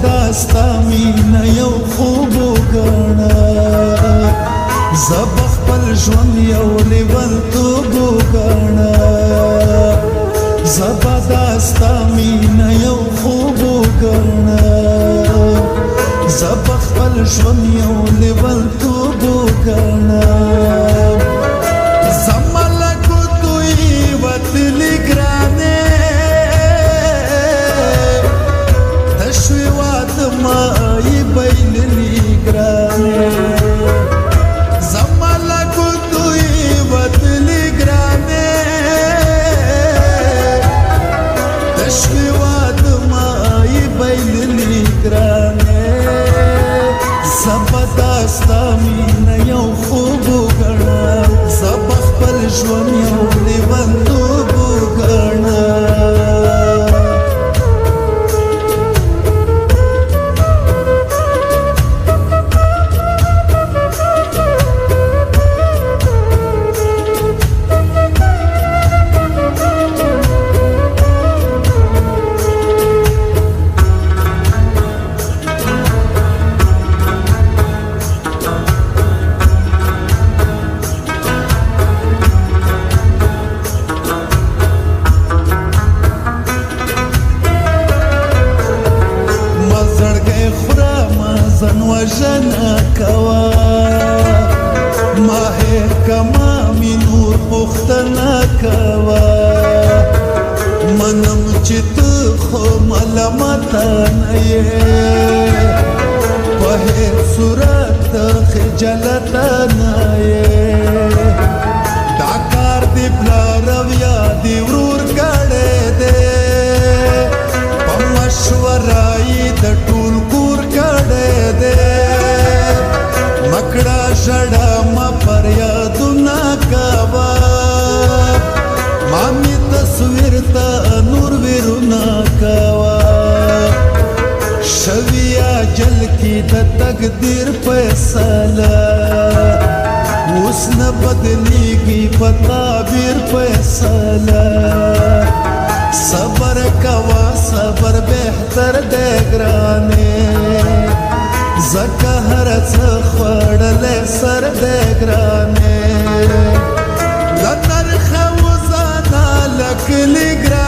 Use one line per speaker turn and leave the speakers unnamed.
داستا مینه یو خوب وګڼه زه به خپل ژوند یو لیونتوب وګڼه زه به داستا مینه یو خوب وګڼه زه به خپل ژوند یو لیونتوب وګڼه زما له ګوتو یې وتلي ګرانې تشوي واده ما یې بایللي ګرانې زما له ګوتو یې وتلي ګرانې تشوي واده ما یې بایللي ګرانې زه به داستا مینه یو خوب وګڼه زه به خپل ژوند یو لیونتوب وګڼه ځان وژنه کوه ما هېر کما مې نور پوښتنه کوه منم چې ته خو ملامته نه یې په هېڅ صورت ته خجالته نه یې دا کار دې پلار او یا دې ورور کړی دی په مشوره یې د ټول کور کړی مکړه ژړه ما فریادونه کوه ما مې تصویر ته نور ویرونه کوه شوي اجل کې د تقدیر فیصله اوس نه بدلیږي په تعبیر فیصله صبر کوه صبر بهتر دی ګرانې زکه هر څه خوړلی سر دی ګرانې له نرخه وځانه له کلي ګرانې